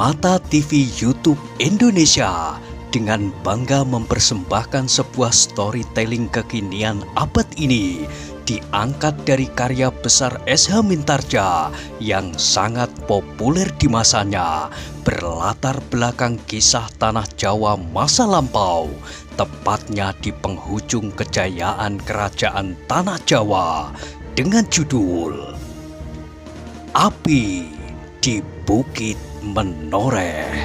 Mata TV YouTube Indonesia dengan bangga mempersembahkan sebuah storytelling kekinian abad ini diangkat dari karya besar S.H. Mintarja yang sangat populer di masanya, berlatar belakang kisah tanah Jawa masa lampau, tepatnya di penghujung kejayaan kerajaan tanah Jawa dengan judul Api di Bukit Menoreh.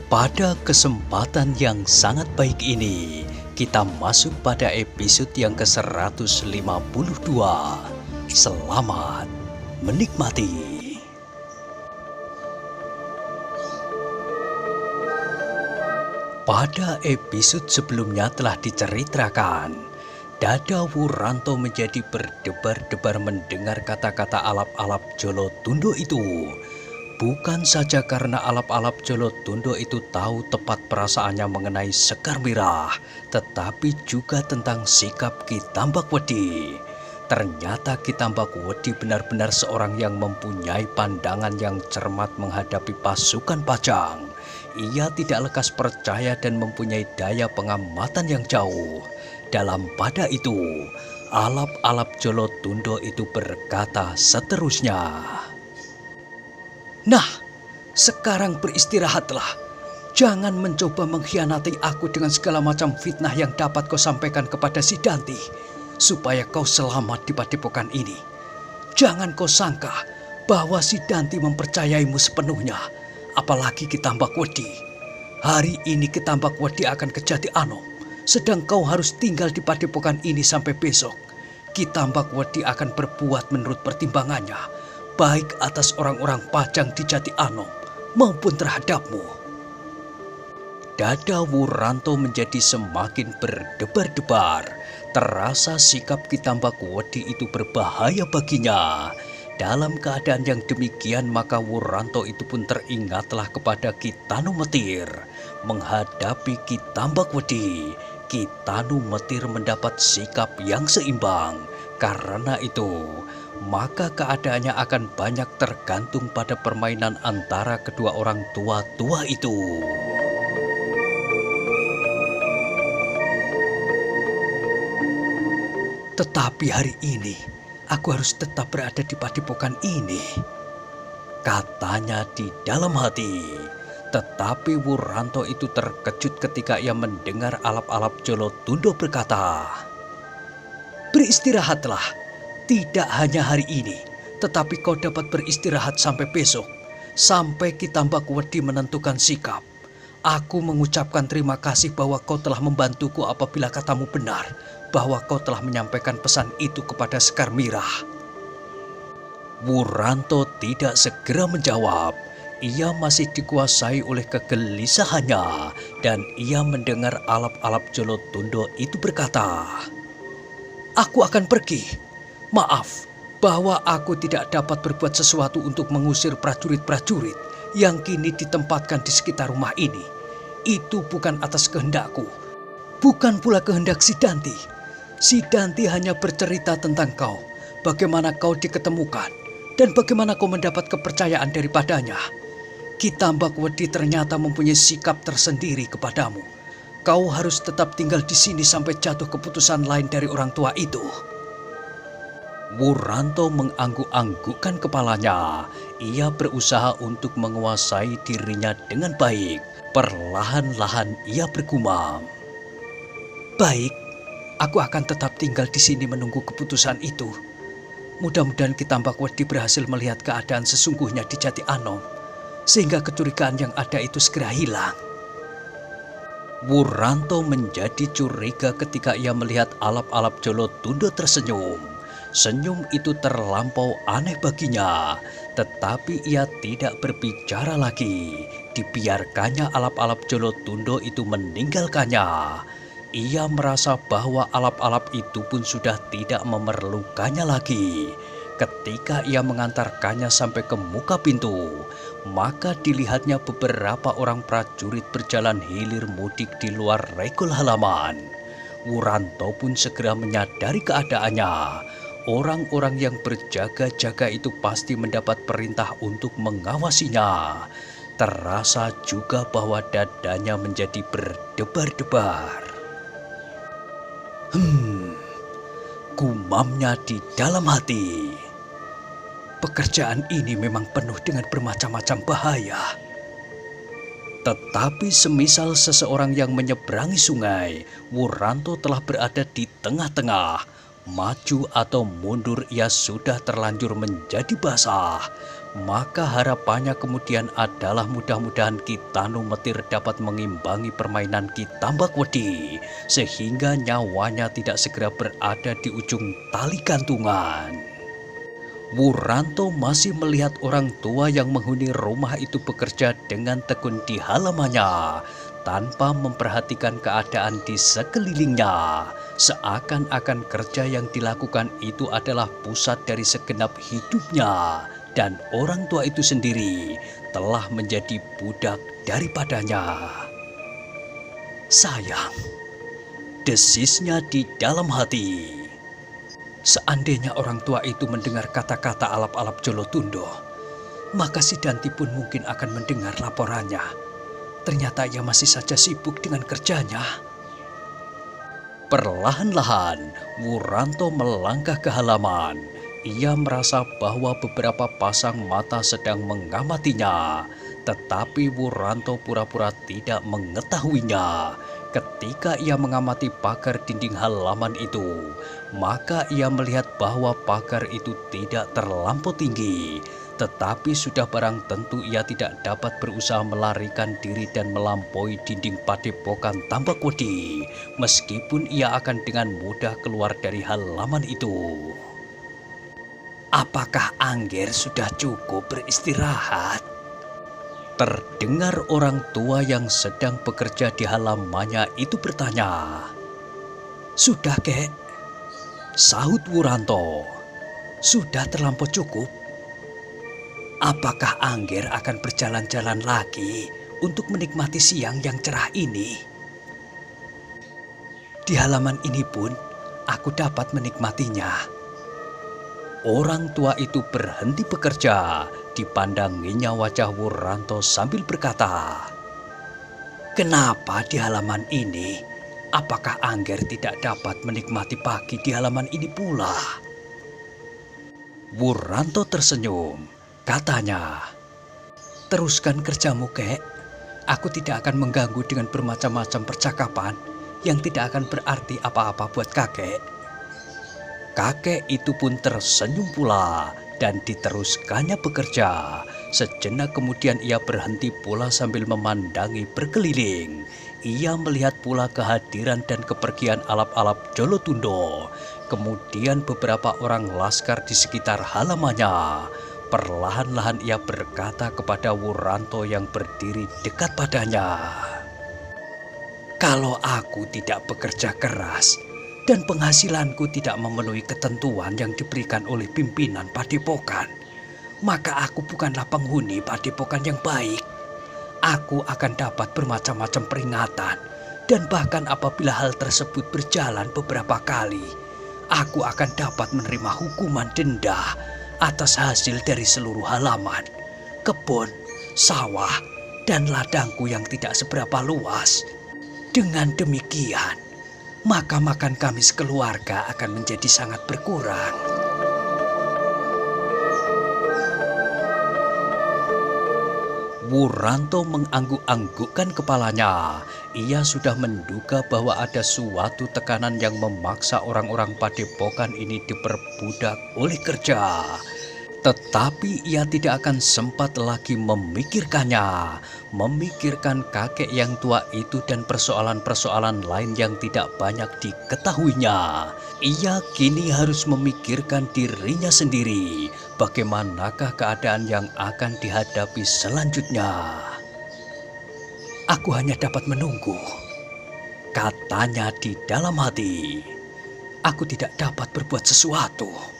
Pada kesempatan yang sangat baik ini, kita masuk pada episode yang ke-152. Selamat menikmati. Pada episode sebelumnya telah diceritakan, dada Wuranto menjadi berdebar-debar mendengar kata-kata alap-alap Jolo Tundo itu. Bukan saja karena alap-alap Jolo Tundo itu tahu tepat perasaannya mengenai Sekar Mirah, tetapi juga tentang sikap Ki Tambakwedi. Ternyata Ki Tambakwedi benar-benar seorang yang mempunyai pandangan yang cermat menghadapi pasukan Pajang. Ia tidak lekas percaya dan mempunyai daya pengamatan yang jauh. Dalam pada itu, alap-alap Jolo Tundo itu berkata seterusnya, "Nah, sekarang beristirahatlah. Jangan mencoba mengkhianati aku dengan segala macam fitnah yang dapat kau sampaikan kepada si Danti, supaya kau selamat di padepokan ini. Jangan kau sangka bahwa si Danti mempercayaimu sepenuhnya, apalagi Ki Tambakwedi. Hari ini Ki Tambakwedi akan ke Jati Anom, sedang kau harus tinggal di padepokan ini sampai besok. Ki Tambakwedi akan berbuat menurut pertimbangannya, baik atas orang-orang Pajang di Jati Anom maupun terhadapmu." Dada Wuranto menjadi semakin berdebar-debar. Terasa sikap Ki Tambakwedi itu berbahaya baginya. Dalam keadaan yang demikian, maka Wuranto itu pun teringatlah kepada Ki Tanumetir. Menghadapi Ki Tambakwedi, Ki Tanumetir mendapat sikap yang seimbang. Karena itu, maka keadaannya akan banyak tergantung pada permainan antara kedua orang tua itu. "Tetapi hari ini, aku harus tetap berada di padepokan ini," katanya di dalam hati. Tetapi Wuranto itu terkejut ketika ia mendengar alap-alap Jolo Tundo berkata, "Beristirahatlah. Tidak hanya hari ini, tetapi kau dapat beristirahat sampai besok, sampai Ki Tambakwedi menentukan sikap. Aku mengucapkan terima kasih bahwa kau telah membantuku apabila katamu benar, bahwa kau telah menyampaikan pesan itu kepada Sekar Mirah." Wuranto tidak segera menjawab. Ia masih dikuasai oleh kegelisahannya, dan ia mendengar alap-alap Jolo Tundo itu berkata, "Aku akan pergi. Maaf bahwa aku tidak dapat berbuat sesuatu untuk mengusir prajurit-prajurit yang kini ditempatkan di sekitar rumah ini. Itu bukan atas kehendakku, bukan pula kehendak si Danti. Si Danti hanya bercerita tentang kau, bagaimana kau diketemukan, dan bagaimana kau mendapat kepercayaan daripadanya. Ki Tambakwedi ternyata mempunyai sikap tersendiri kepadamu. Kau harus tetap tinggal di sini sampai jatuh keputusan lain dari orang tua itu." Wuranto mengangguk-anggukkan kepalanya. Ia berusaha untuk menguasai dirinya dengan baik. Perlahan-lahan ia bergumam, "Baik, aku akan tetap tinggal di sini menunggu keputusan itu. Mudah-mudahan Ki Tambakwedi berhasil melihat keadaan sesungguhnya di Jati Anom, sehingga kecurigaan yang ada itu segera hilang." Wuranto menjadi curiga ketika ia melihat alap-alap Jolo Tundo tersenyum. Senyum itu terlampau aneh baginya, tetapi ia tidak berbicara lagi. Dibiarkannya alap-alap Jolo Tundo itu meninggalkannya. Ia merasa bahwa alap-alap itu pun sudah tidak memerlukannya lagi. Ketika ia mengantarkannya sampai ke muka pintu, maka dilihatnya beberapa orang prajurit berjalan hilir mudik di luar regol halaman. Wuranto pun segera menyadari keadaannya. orang-orang yang berjaga-jaga itu pasti mendapat perintah untuk mengawasinya. Terasa juga bahwa dadanya menjadi berdebar-debar. Gumamnya di dalam hati. Pekerjaan ini memang penuh dengan bermacam-macam bahaya. Tetapi semisal seseorang yang menyeberangi sungai, Wuranto telah berada di tengah-tengah. Maju atau mundur ia sudah terlanjur menjadi basah. Maka harapannya kemudian adalah mudah-mudahan Ki Tanu Metir dapat mengimbangi permainan Ki Tambak Wedi, sehingga nyawanya tidak segera berada di ujung tali gantungan. Wuranto masih melihat orang tua yang menghuni rumah itu bekerja dengan tekun di halamannya, tanpa memperhatikan keadaan di sekelilingnya. Seakan-akan kerja yang dilakukan itu adalah pusat dari segenap hidupnya, dan orang tua itu sendiri telah menjadi budak daripadanya. Sayang, desisnya di dalam hati. Seandainya orang tua itu mendengar kata-kata alap-alap Jolotundo, maka si Danti pun mungkin akan mendengar laporannya. Ternyata ia masih saja sibuk dengan kerjanya. Perlahan-lahan, Wuranto melangkah ke halaman. Ia merasa bahwa beberapa pasang mata sedang mengamatinya, tetapi Wuranto pura-pura tidak mengetahuinya. Ketika ia mengamati pagar dinding halaman itu, maka ia melihat bahwa pagar itu tidak terlampau tinggi, tetapi sudah barang tentu ia tidak dapat berusaha melarikan diri dan melampaui dinding padepokan Tambak Wedi, meskipun ia akan dengan mudah keluar dari halaman itu. Apakah Angger sudah cukup beristirahat? Terdengar orang tua yang sedang bekerja di halamannya itu bertanya. Sudah, Kek, sahut Wuranto. Sudah terlampau cukup. Apakah Angger akan berjalan-jalan lagi untuk menikmati siang yang cerah ini? Di halaman ini pun aku dapat menikmatinya. Orang tua itu berhenti bekerja. Dipandanginya wajah Wuranto sambil berkata, "Kenapa di halaman ini? Apakah Angger tidak dapat menikmati pagi di halaman ini pula?" Wuranto tersenyum. Katanya, "Teruskan kerjamu, Kek. Aku tidak akan mengganggu dengan bermacam-macam percakapan yang tidak akan berarti apa-apa buat kakek." Kakek itu pun tersenyum pula dan diteruskannya bekerja. Sejenak kemudian ia berhenti pula sambil memandangi berkeliling. Ia melihat pula kehadiran dan kepergian alap-alap Jolotundo. Kemudian beberapa orang laskar di sekitar halamannya. Perlahan-lahan ia berkata kepada Wuranto yang berdiri dekat padanya, "Kalau aku tidak bekerja keras dan penghasilanku tidak memenuhi ketentuan yang diberikan oleh pimpinan padepokan, maka aku bukanlah penghuni padepokan yang baik. Aku akan dapat bermacam-macam peringatan, dan bahkan apabila hal tersebut berjalan beberapa kali, aku akan dapat menerima hukuman denda atas hasil dari seluruh halaman, kebun, sawah, dan ladangku yang tidak seberapa luas. Dengan demikian, maka makan kami sekeluarga akan menjadi sangat berkurang." Wuranto mengangguk-anggukkan kepalanya. Ia sudah menduga bahwa ada suatu tekanan yang memaksa orang-orang padepokan ini diperbudak oleh kerja. Tetapi ia tidak akan sempat lagi memikirkannya, memikirkan kakek yang tua itu dan persoalan-persoalan lain yang tidak banyak diketahuinya. Ia kini harus memikirkan dirinya sendiri, bagaimanakah keadaan yang akan dihadapi selanjutnya. "Aku hanya dapat menunggu," katanya di dalam hati. "Aku tidak dapat berbuat sesuatu."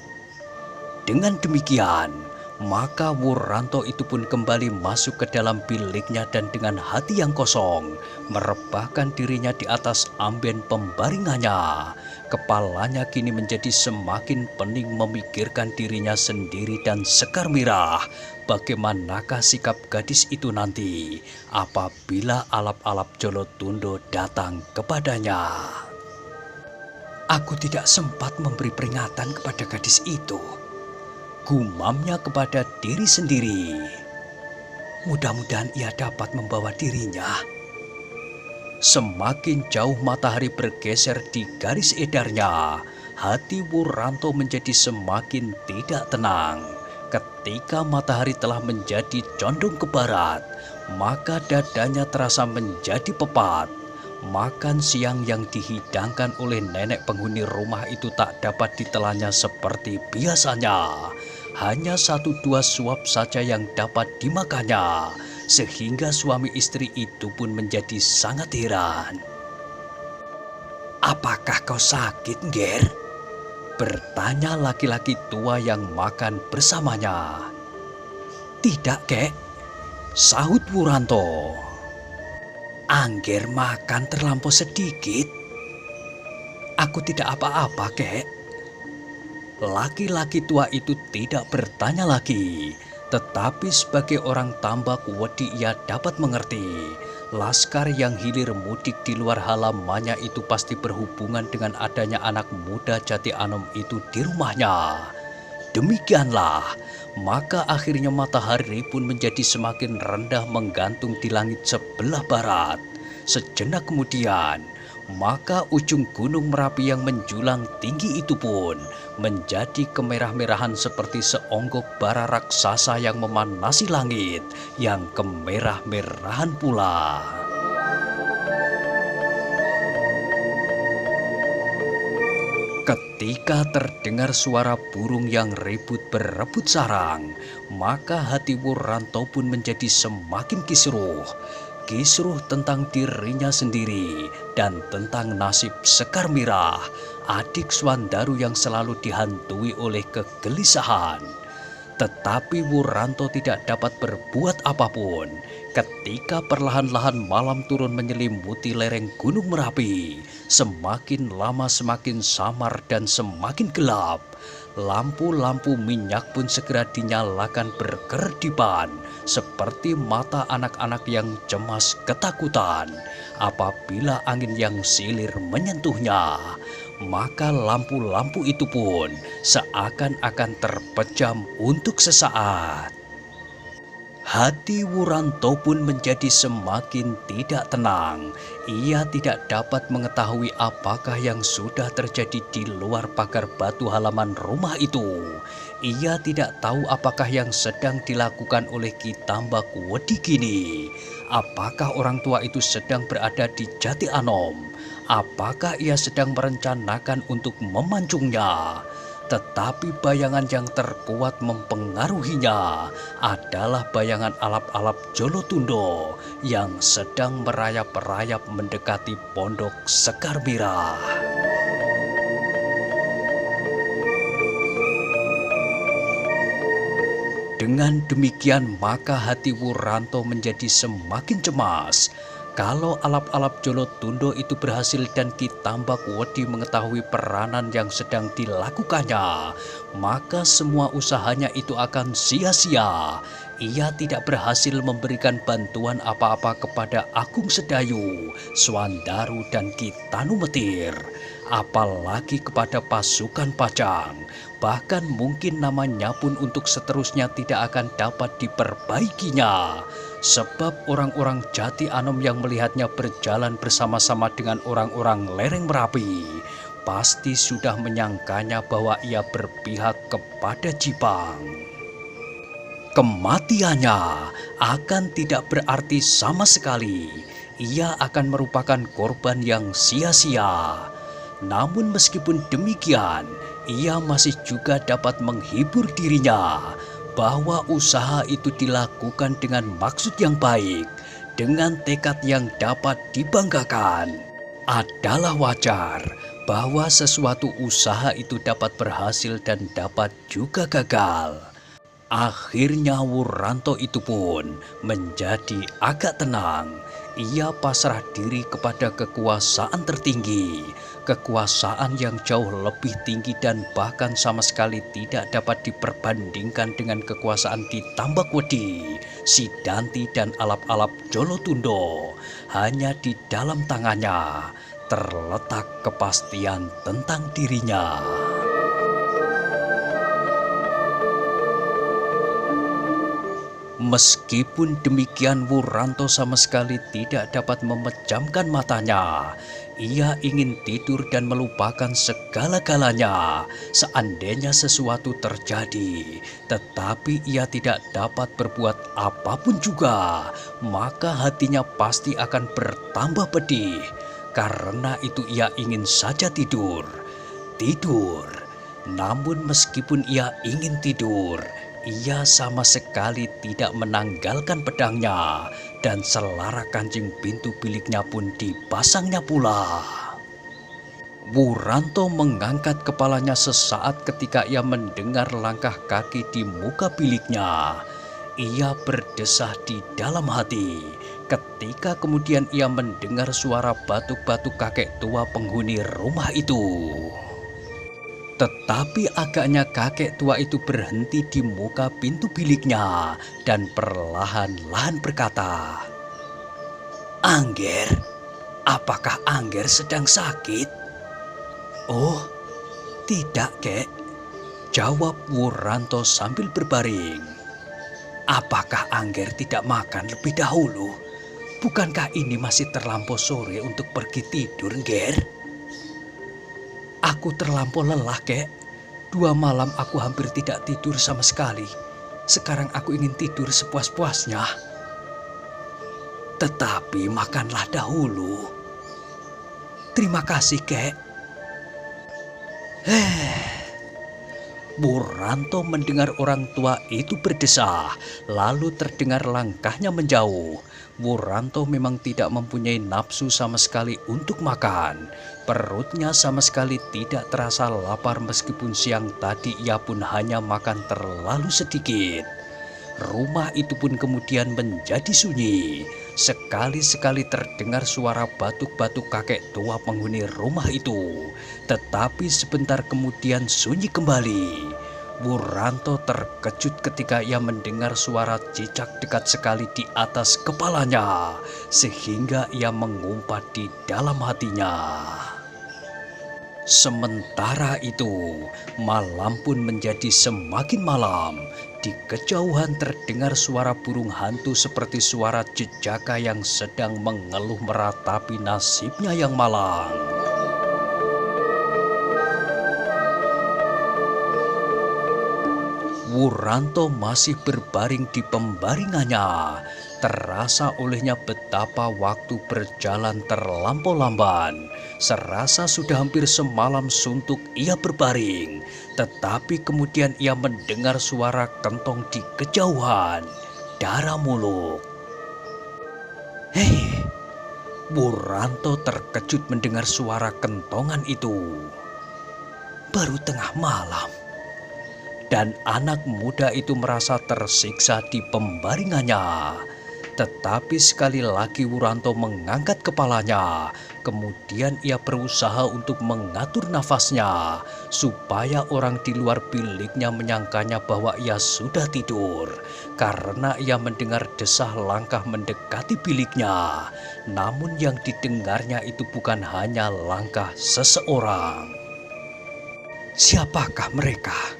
Dengan demikian, Maka Wuranto itu pun kembali masuk ke dalam biliknya dan dengan hati yang kosong merebahkan dirinya di atas amben pembaringannya. Kepalanya kini menjadi semakin pening memikirkan dirinya sendiri dan Sekar Mirah. Bagaimanakah sikap gadis itu nanti apabila alap-alap Jolotundo datang kepadanya? Aku tidak sempat memberi peringatan kepada gadis itu. Gumamnya kepada diri sendiri. Mudah-mudahan ia dapat membawa dirinya. Semakin jauh matahari bergeser di garis edarnya, hati Wuranto menjadi semakin tidak tenang. Ketika matahari telah menjadi condong ke barat, maka dadanya terasa menjadi pepat. Makan siang yang dihidangkan oleh nenek penghuni rumah itu tak dapat ditelannya seperti biasanya. Hanya 1-2 suap saja yang dapat dimakannya, sehingga suami istri itu pun menjadi sangat heran. "Apakah kau sakit, Nger?" bertanya laki-laki tua yang makan bersamanya. "Tidak, Kek," sahut Wuranto. "Angger makan terlampau sedikit." "Aku tidak apa-apa, Kek." Laki-laki tua itu tidak bertanya lagi, tetapi sebagai orang Tambak Wedi ia dapat mengerti. Laskar yang hilir mudik di luar halamannya itu pasti berhubungan dengan adanya anak muda Jati Anom itu di rumahnya. Demikianlah, maka akhirnya matahari pun menjadi semakin rendah menggantung di langit sebelah barat. Sejenak kemudian, maka ujung gunung Merapi yang menjulang tinggi itu pun menjadi kemerah-merahan seperti seonggok bara raksasa yang memanasi langit yang kemerah-merahan pula. Ketika terdengar suara burung yang ribut berebut sarang, maka hati Wuranto pun menjadi semakin kisruh. Kisruh tentang dirinya sendiri dan tentang nasib Sekar Mirah, adik Swandaru yang selalu dihantui oleh kegelisahan. Tetapi Wuranto tidak dapat berbuat apapun. Ketika perlahan-lahan malam turun menyelimuti lereng Gunung Merapi, semakin lama semakin samar dan semakin gelap. Lampu-lampu minyak pun segera dinyalakan berkerdipan, seperti mata anak-anak yang cemas ketakutan. Apabila angin yang silir menyentuhnya, maka lampu-lampu itu pun seakan-akan terpejam untuk sesaat. Hati Wuranto pun menjadi semakin tidak tenang. Ia tidak dapat mengetahui apakah yang sudah terjadi di luar pagar batu halaman rumah itu. Ia tidak tahu apakah yang sedang dilakukan oleh Ki Tambak Wedi kini. Apakah orang tua itu sedang berada di Jati Anom? Apakah ia sedang merencanakan untuk memancungnya? Tetapi bayangan yang terkuat mempengaruhinya adalah bayangan alap-alap Jolotundo yang sedang merayap-rayap mendekati pondok Sekar Mirah. Dengan demikian maka hati Wuranto menjadi semakin cemas. Kalau alap-alap Jolotundo itu berhasil dan Ki Tambak Wedi mengetahui peranan yang sedang dilakukannya, maka semua usahanya itu akan sia-sia. Ia tidak berhasil memberikan bantuan apa-apa kepada Agung Sedayu, Swandaru dan Ki Tanumetir, apalagi kepada pasukan Pajang. Bahkan mungkin namanya pun untuk seterusnya tidak akan dapat diperbaikinya. Sebab orang-orang Jati Anom yang melihatnya berjalan bersama-sama dengan orang-orang lereng Merapi pasti sudah menyangkanya bahwa ia berpihak kepada Jipang. Kematiannya akan tidak berarti sama sekali. Ia akan merupakan korban yang sia-sia. Namun meskipun demikian, ia masih juga dapat menghibur dirinya bahwa usaha itu dilakukan dengan maksud yang baik, dengan tekad yang dapat dibanggakan. Adalah wajar bahwa sesuatu usaha itu dapat berhasil dan dapat juga gagal. Akhirnya Wuranto itu pun menjadi agak tenang. Ia pasrah diri kepada kekuasaan tertinggi, kekuasaan yang jauh lebih tinggi dan bahkan sama sekali tidak dapat diperbandingkan dengan kekuasaan di Tambakwedi, Sidanti dan alap-alap Jolotundo. Hanya di dalam tangannya terletak kepastian tentang dirinya. Meskipun demikian, Wuranto sama sekali tidak dapat memejamkan matanya. Ia ingin tidur dan melupakan segala-galanya seandainya sesuatu terjadi. Tetapi ia tidak dapat berbuat apapun juga. Maka hatinya pasti akan bertambah pedih. Karena itu ia ingin saja tidur. Tidur. Namun meskipun ia ingin tidur, ia sama sekali tidak menanggalkan pedangnya dan selara kancing pintu biliknya pun dipasangnya pula. Wuranto mengangkat kepalanya sesaat ketika ia mendengar langkah kaki di muka biliknya. Ia berdesah di dalam hati ketika kemudian ia mendengar suara batuk-batuk kakek tua penghuni rumah itu. Tetapi agaknya kakek tua itu berhenti di muka pintu biliknya dan perlahan-lahan berkata, "Angger, apakah Angger sedang sakit?" "Oh, tidak, Kek," jawab Wuranto sambil berbaring. "Apakah Angger tidak makan lebih dahulu? Bukankah ini masih terlampau sore untuk pergi tidur, Nger?" "Aku terlampau lelah, Kek. 2 malam aku hampir tidak tidur sama sekali. Sekarang aku ingin tidur sepuas-puasnya." "Tetapi makanlah dahulu." "Terima kasih, Kek." Wuranto mendengar orang tua itu berdesah, lalu terdengar langkahnya menjauh. Wuranto memang tidak mempunyai nafsu sama sekali untuk makan. Perutnya sama sekali tidak terasa lapar meskipun siang tadi ia pun hanya makan terlalu sedikit. Rumah itu pun kemudian menjadi sunyi. Sekali-sekali terdengar suara batuk-batuk kakek tua penghuni rumah itu. Tetapi sebentar kemudian sunyi kembali. Wuranto terkejut ketika ia mendengar suara cicak dekat sekali di atas kepalanya. Sehingga ia mengumpat di dalam hatinya. Sementara itu, malam pun menjadi semakin malam. Di kejauhan terdengar suara burung hantu seperti suara jejaka yang sedang mengeluh meratapi nasibnya yang malang. Wuranto masih berbaring di pembaringannya. Terasa olehnya betapa waktu berjalan terlampau lamban. Serasa sudah hampir semalam suntuk ia berbaring. Tetapi kemudian ia mendengar suara kentong di kejauhan. Darah muluk. "Hei!" Wuranto terkejut mendengar suara kentongan itu. Baru tengah malam. Dan anak muda itu merasa tersiksa di pembaringannya. Tetapi sekali lagi Wuranto mengangkat kepalanya. Kemudian ia berusaha untuk mengatur nafasnya supaya orang di luar biliknya menyangkanya bahwa ia sudah tidur. Karena ia mendengar desah langkah mendekati biliknya. Namun yang didengarnya itu bukan hanya langkah seseorang. Siapakah mereka?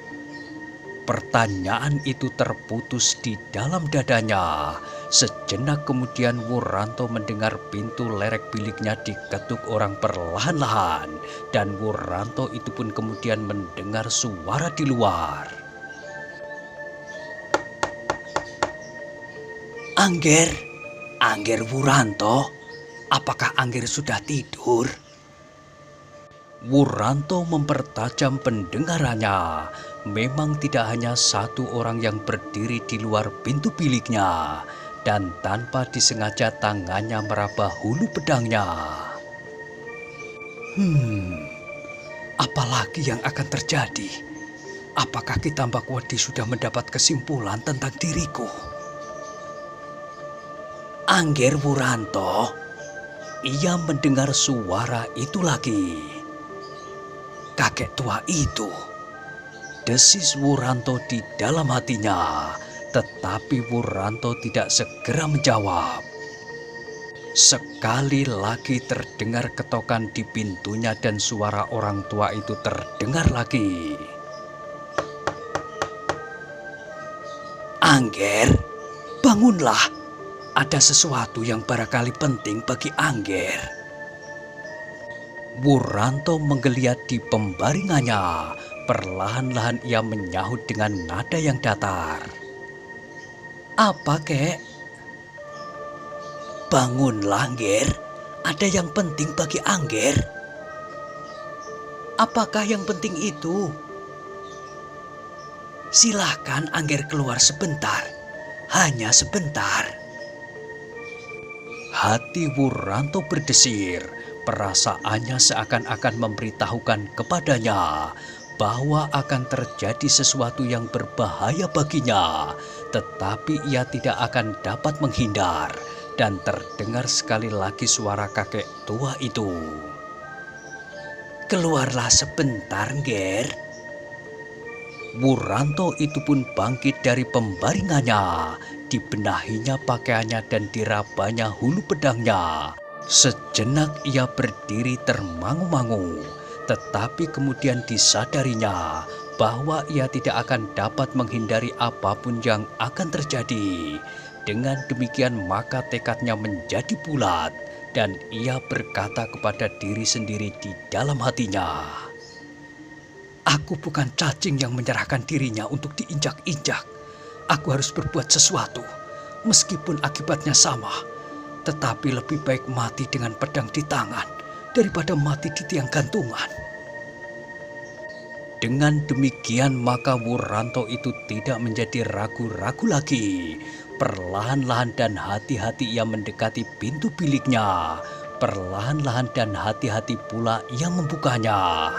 Pertanyaan itu terputus di dalam dadanya. Sejenak kemudian Wuranto mendengar pintu lerek biliknya diketuk orang perlahan-lahan. Dan Wuranto itu pun kemudian mendengar suara di luar. "Angger, Angger Wuranto, apakah Angger sudah tidur?" Wuranto mempertajam pendengarannya. Memang tidak hanya satu orang yang berdiri di luar pintu biliknya. Dan tanpa disengaja tangannya meraba hulu pedangnya. Apalagi yang akan terjadi? Apakah Ki Tambakwedi sudah mendapat kesimpulan tentang diriku? Angger Wuranto, ia mendengar suara itu lagi. Kakek tua itu, desis Wuranto di dalam hatinya, tetapi Wuranto tidak segera menjawab. Sekali lagi terdengar ketokan di pintunya dan suara orang tua itu terdengar lagi. Angger, bangunlah. Ada sesuatu yang barangkali penting bagi Angger. Wuranto menggeliat di pembaringannya. Perlahan-lahan ia menyahut dengan nada yang datar. Apa, kek? Bangunlah, Angger. Ada yang penting bagi Angger. Apakah yang penting itu? Silahkan Angger keluar sebentar. Hanya sebentar. Hati Wuranto berdesir. Perasaannya seakan-akan memberitahukan kepadanya bahwa akan terjadi sesuatu yang berbahaya baginya. Tetapi ia tidak akan dapat menghindar. Dan terdengar sekali lagi suara kakek tua itu. Keluarlah sebentar, Nger. Wuranto itu pun bangkit dari pembaringannya. Dibenahinya pakaiannya dan dirabanya hulu pedangnya. Sejenak ia berdiri termangu-mangu. Tetapi kemudian disadarinya bahwa ia tidak akan dapat menghindari apapun yang akan terjadi. Dengan demikian maka tekadnya menjadi bulat. Dan ia berkata kepada diri sendiri di dalam hatinya. Aku bukan cacing yang menyerahkan dirinya untuk diinjak-injak. Aku harus berbuat sesuatu, meskipun akibatnya sama. Tetapi lebih baik mati dengan pedang di tangan daripada mati di tiang gantungan. Dengan demikian maka Wuranto itu tidak menjadi ragu-ragu lagi. Perlahan-lahan dan hati-hati ia mendekati pintu biliknya. Perlahan-lahan dan hati-hati pula ia membukanya.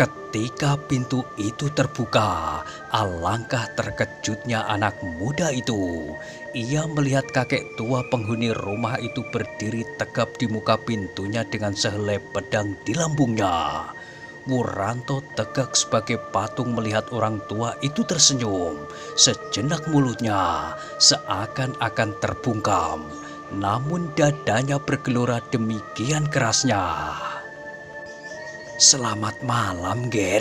Ketika pintu itu terbuka, alangkah terkejutnya anak muda itu. Ia melihat kakek tua penghuni rumah itu berdiri tegap di muka pintunya dengan sehelai pedang di lambungnya. Wuranto tegak sebagai patung melihat orang tua itu tersenyum. Sejenak mulutnya seakan-akan terbungkam, namun dadanya bergelora demikian kerasnya. Selamat malam, Nger.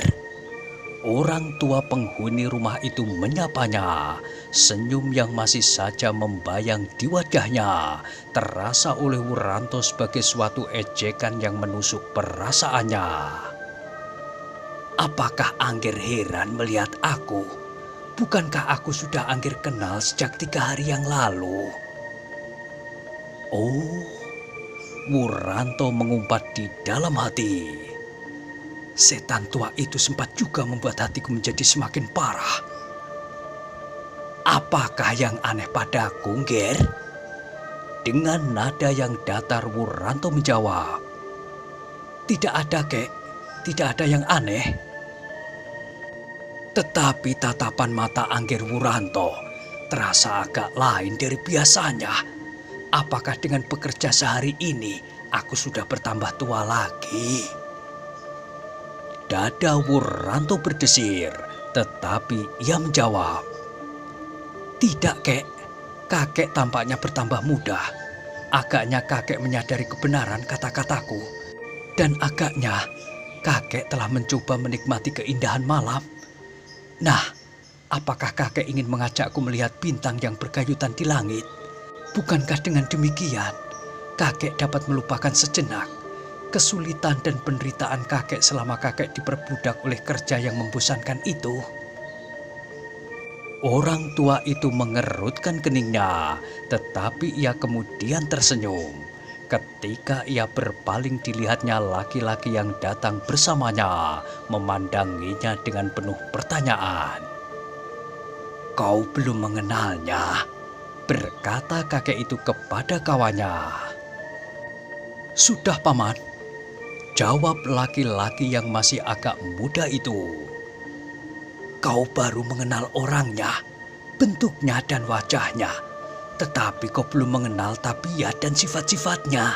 Orang tua penghuni rumah itu menyapanya. Senyum yang masih saja membayang di wajahnya terasa oleh Wuranto sebagai suatu ejekan yang menusuk perasaannya. Apakah Angger heran melihat aku? Bukankah aku sudah Angger kenal sejak 3 hari yang lalu? Oh, Wuranto mengumpat di dalam hati. Setan tua itu sempat juga membuat hatiku menjadi semakin parah. Apakah yang aneh padaku, Nger? Dengan nada yang datar Wuranto menjawab. Tidak ada, kek. Tidak ada yang aneh. Tetapi tatapan mata Angger Wuranto terasa agak lain dari biasanya. Apakah dengan bekerja sehari ini aku sudah bertambah tua lagi? Dada Wuranto berdesir, tetapi ia menjawab. Tidak, kek. Kakek tampaknya bertambah muda. Agaknya kakek menyadari kebenaran kata-kataku. Dan agaknya kakek telah mencoba menikmati keindahan malam. Nah, apakah kakek ingin mengajakku melihat bintang yang bergayutan di langit? Bukankah dengan demikian kakek dapat melupakan sejenak kesulitan dan penderitaan kakek selama kakek diperbudak oleh kerja yang membosankan itu? Orang tua itu mengerutkan keningnya, tetapi ia kemudian tersenyum. Ketika ia berpaling dilihatnya laki-laki yang datang bersamanya, memandanginya dengan penuh pertanyaan. Kau belum mengenalnya? Berkata kakek itu kepada kawannya. Sudah, Paman. Jawab laki-laki yang masih agak muda itu. Kau baru mengenal orangnya, bentuknya dan wajahnya, tetapi kau belum mengenal tabiat dan sifat-sifatnya.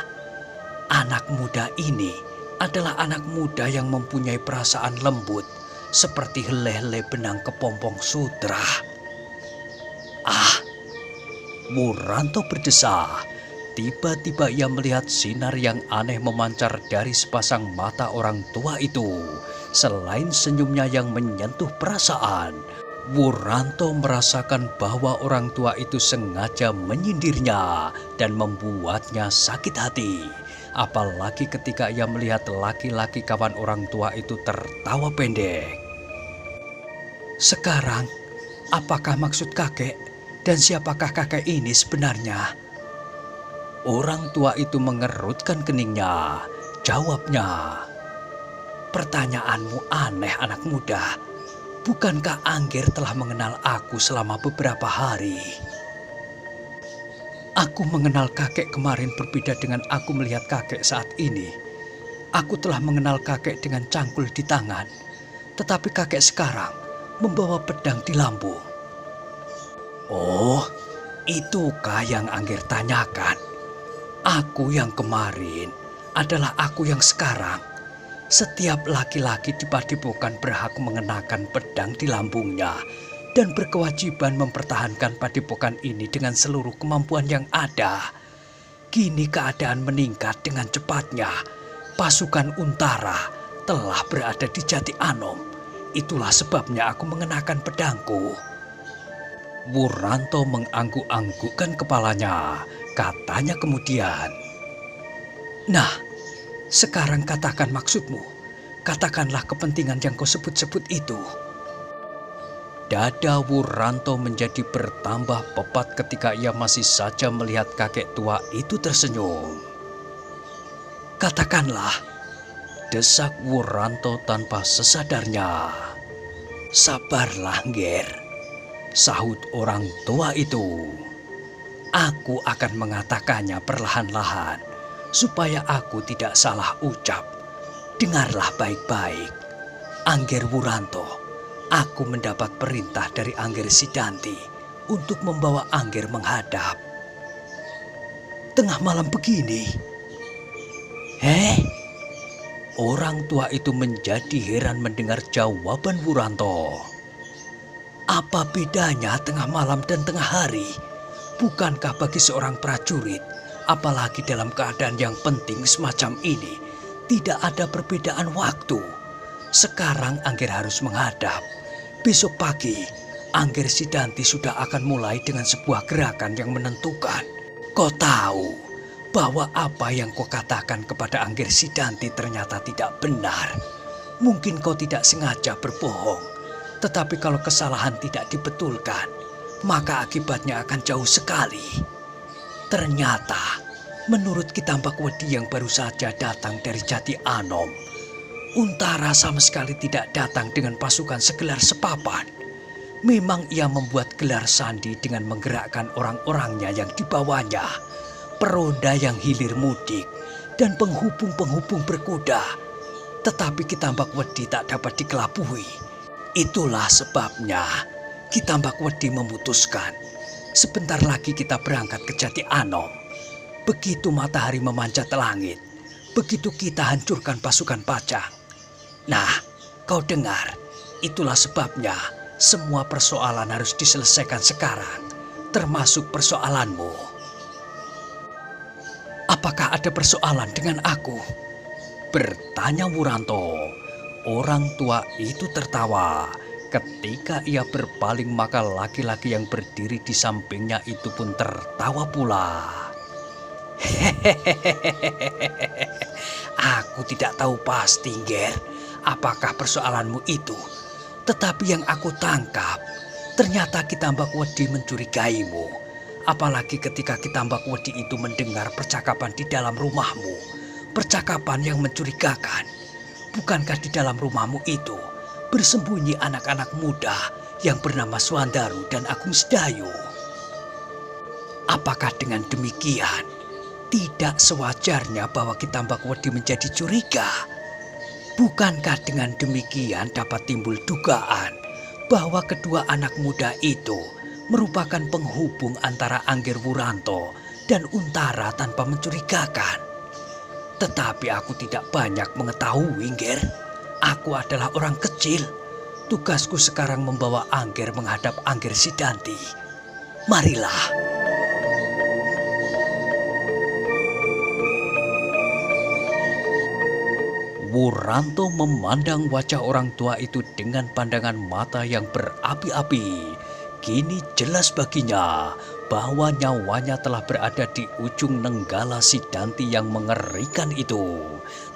Anak muda ini adalah anak muda yang mempunyai perasaan lembut, seperti helai-helai benang kepompong sutra. Ah, Wuranto berdesah. Tiba-tiba ia melihat sinar yang aneh memancar dari sepasang mata orang tua itu. Selain senyumnya yang menyentuh perasaan, Wuranto merasakan bahwa orang tua itu sengaja menyindirnya dan membuatnya sakit hati. Apalagi ketika ia melihat laki-laki kawan orang tua itu tertawa pendek. Sekarang, apakah maksud kakek dan siapakah kakek ini sebenarnya? Orang tua itu mengerutkan keningnya. Jawabnya, pertanyaanmu aneh anak muda. Bukankah Angger telah mengenal aku selama beberapa hari? Aku mengenal kakek kemarin berbeda dengan aku melihat kakek saat ini. Aku telah mengenal kakek dengan cangkul di tangan, tetapi kakek sekarang membawa pedang di lambung. Oh, itukah yang Angger tanyakan? Aku yang kemarin adalah aku yang sekarang. Setiap laki-laki di padepokan berhak mengenakan pedang di lambungnya dan berkewajiban mempertahankan padepokan ini dengan seluruh kemampuan yang ada. Kini keadaan meningkat dengan cepatnya. Pasukan Untara telah berada di Jati Anom. Itulah sebabnya aku mengenakan pedangku. Wuranto mengangguk-anggukkan kepalanya. Katanya kemudian, nah, sekarang katakan maksudmu. Katakanlah kepentingan yang kau sebut-sebut itu. Dada Wuranto menjadi bertambah pepat ketika ia masih saja melihat kakek tua itu tersenyum. Katakanlah, desak Wuranto tanpa sesadarnya. Sabarlah, Nger, sahut orang tua itu. Aku akan mengatakannya perlahan-lahan, supaya aku tidak salah ucap. Dengarlah baik-baik. Angger Wuranto, aku mendapat perintah dari Angger Sidanti untuk membawa Angger menghadap. Tengah malam begini. Orang tua itu menjadi heran mendengar jawaban Wuranto. Apa bedanya tengah malam dan tengah hari? Bukankah bagi seorang prajurit, apalagi dalam keadaan yang penting semacam ini, tidak ada perbedaan waktu? Sekarang Angger harus menghadap. Besok pagi, Angger Sidanti sudah akan mulai dengan sebuah gerakan yang menentukan. Kau tahu bahwa apa yang kau katakan kepada Angger Sidanti ternyata tidak benar. Mungkin kau tidak sengaja berbohong, tetapi kalau kesalahan tidak dibetulkan, maka akibatnya akan jauh sekali. Ternyata, menurut Kitambak Wedi yang baru saja datang dari Jati Anom, Untara sama sekali tidak datang dengan pasukan segelar sepapan. Memang ia membuat gelar sandi dengan menggerakkan orang-orangnya yang dibawanya, peronda yang hilir mudik, dan penghubung-penghubung berkuda. Tetapi Kitambak Wedi tak dapat dikelabui. Itulah sebabnya Kitambak Wedi memutuskan, sebentar lagi kita berangkat ke Jati Anom. Begitu matahari memanjat langit, begitu kita hancurkan pasukan Pajang. Nah, kau dengar, itulah sebabnya semua persoalan harus diselesaikan sekarang, termasuk persoalanmu. Apakah ada persoalan dengan aku? Bertanya Wuranto. Orang tua itu tertawa. Ketika ia berpaling, maka laki-laki yang berdiri di sampingnya itu pun tertawa pula. Aku tidak tahu pasti, Nger, apakah persoalanmu itu. Tetapi yang aku tangkap, ternyata Kitambak Wedi mencurigaimu. Apalagi ketika Kitambak Wedi itu mendengar percakapan di dalam rumahmu. Percakapan yang mencurigakan. Bukankah di dalam rumahmu itu bersembunyi anak-anak muda yang bernama Swandaru dan Agung Sedayu? Apakah dengan demikian tidak sewajarnya bahwa Kitambak Wedi menjadi curiga? Bukankah dengan demikian dapat timbul dugaan bahwa kedua anak muda itu merupakan penghubung antara Angger Wuranto dan Untara tanpa mencurigakan? Tetapi aku tidak banyak mengetahui, Nger. Aku adalah orang kecil. Tugasku sekarang membawa Angger menghadap Angger Sidanti. Marilah. Wuranto memandang wajah orang tua itu dengan pandangan mata yang berapi-api. Kini jelas baginya bahwa nyawanya telah berada di ujung nenggala Sidanti yang mengerikan itu.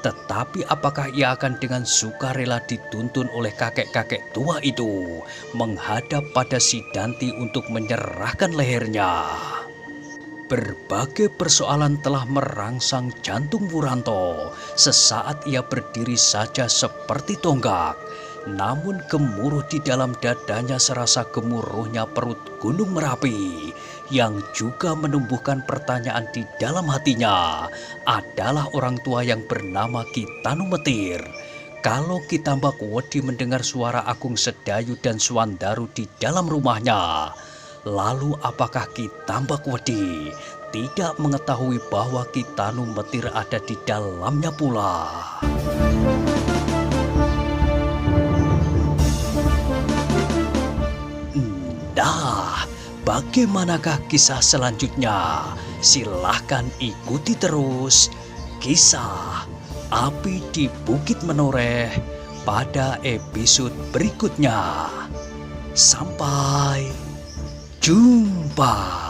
Tetapi apakah ia akan dengan sukarela dituntun oleh kakek-kakek tua itu menghadap pada Sidanti untuk menyerahkan lehernya? Berbagai persoalan telah merangsang jantung Wuranto. Sesaat ia berdiri saja seperti tonggak. Namun gemuruh di dalam dadanya serasa gemuruhnya perut Gunung Merapi. Yang juga menumbuhkan pertanyaan di dalam hatinya adalah orang tua yang bernama Ki Tanumetir. Kalau Ki Tambak Wedi mendengar suara Agung Sedayu dan Swandaru di dalam rumahnya, lalu apakah Ki Tambak Wedi tidak mengetahui bahwa Ki Tanumetir ada di dalamnya pula? Nah, bagaimanakah kisah selanjutnya? Silahkan ikuti terus kisah Api di Bukit Menoreh pada episode berikutnya. Sampai jumpa.